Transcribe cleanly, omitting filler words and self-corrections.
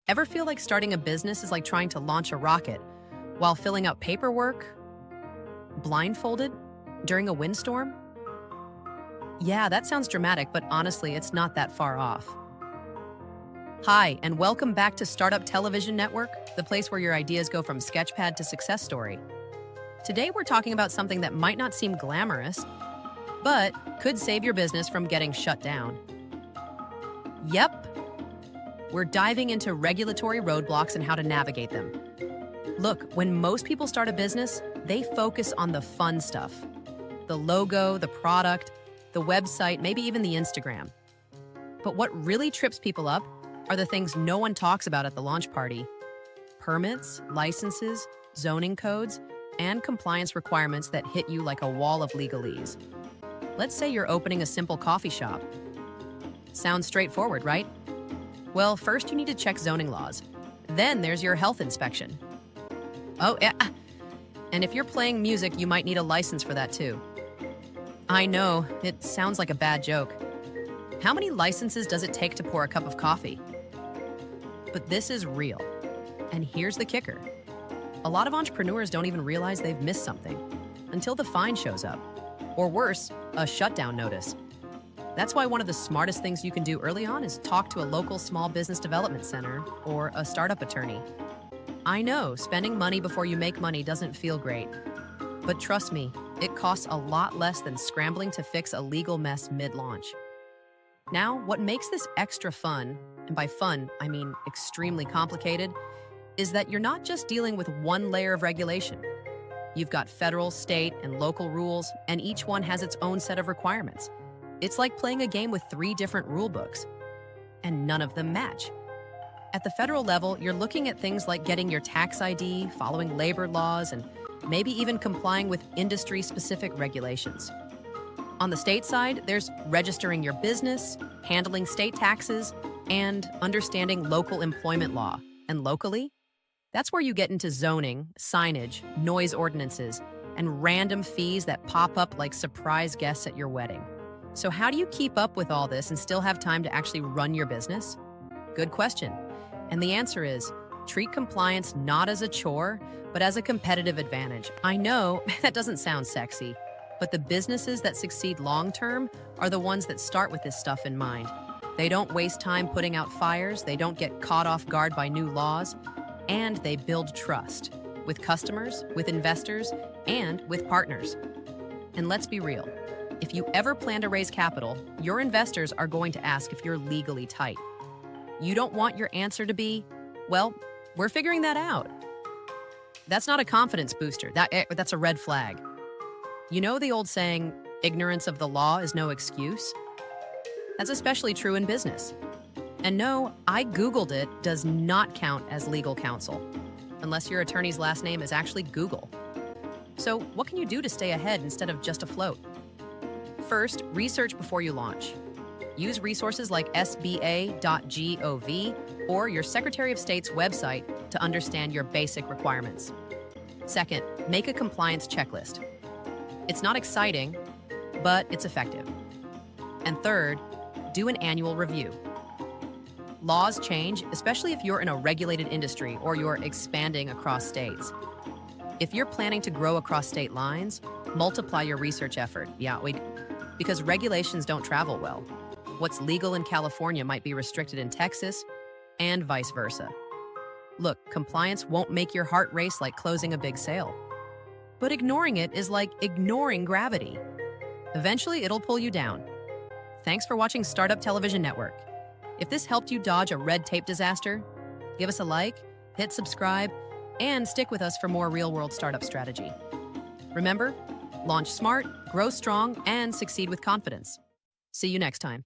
Ever feel like starting a business is like trying to launch a rocket while filling out paperwork, blindfolded, during a windstorm? Yeah, that sounds dramatic, but honestly, it's not that far off. Hi, and welcome back to Startup Television Network, the place where your ideas go from sketchpad to success story. Today, we're talking about something that might not seem glamorous, but could save your business from getting shut down. Yep, we're diving into regulatory roadblocks and how to navigate them. Look, when most people start a business, they focus on the fun stuff. The logo, the product, the website, maybe even the Instagram. But what really trips people up are the things no one talks about at the launch party. Permits, licenses, zoning codes, and compliance requirements that hit you like a wall of legalese. Let's say you're opening a simple coffee shop. Sounds straightforward, right? Well, first you need to check zoning laws. Then there's your health inspection. Oh, yeah. And if you're playing music, you might need a license for that too. I know, it sounds like a bad joke. How many licenses does it take to pour a cup of coffee? But this is real. And here's the kicker. A lot of entrepreneurs don't even realize they've missed something until the fine shows up. Or worse, a shutdown notice. That's why one of the smartest things you can do early on is talk to a local small business development center or a startup attorney. I know, spending money before you make money doesn't feel great. But trust me, it costs a lot less than scrambling to fix a legal mess mid-launch. Now, what makes this extra fun, and by fun, I mean extremely complicated, is that you're not just dealing with one layer of regulation. You've got federal, state, and local rules, and each one has its own set of requirements. It's like playing a game with 3 different rule books, and none of them match. At the federal level, you're looking at things like getting your tax ID, following labor laws, and maybe even complying with industry-specific regulations. On the state side, there's registering your business, handling state taxes, and understanding local employment law. And locally, that's where you get into zoning, signage, noise ordinances, and random fees that pop up like surprise guests at your wedding. So how do you keep up with all this and still have time to actually run your business? Good question. And the answer is, treat compliance not as a chore, but as a competitive advantage. I know that doesn't sound sexy, but the businesses that succeed long-term are the ones that start with this stuff in mind. They don't waste time putting out fires, they don't get caught off guard by new laws, and they build trust with customers, with investors, and with partners. And let's be real. If you ever plan to raise capital, your investors are going to ask if you're legally tight. You don't want your answer to be, well, we're figuring that out. That's not a confidence booster. That's a red flag. You know the old saying, ignorance of the law is no excuse? That's especially true in business. And no, I Googled it does not count as legal counsel, unless your attorney's last name is actually Google. So what can you do to stay ahead instead of just afloat? First, research before you launch. Use resources like sba.gov or your Secretary of State's website to understand your basic requirements. Second, make a compliance checklist. It's not exciting, but it's effective. And third, do an annual review. Laws change, especially if you're in a regulated industry or you're expanding across states. If you're planning to grow across state lines, multiply your research effort. Because regulations don't travel well. What's legal in California might be restricted in Texas, and vice versa. Look, compliance won't make your heart race like closing a big sale. But ignoring it is like ignoring gravity. Eventually, it'll pull you down. Thanks for watching Startup Television Network. If this helped you dodge a red tape disaster, give us a like, hit subscribe, and stick with us for more real-world startup strategy. Remember, launch smart, grow strong, and succeed with confidence. See you next time.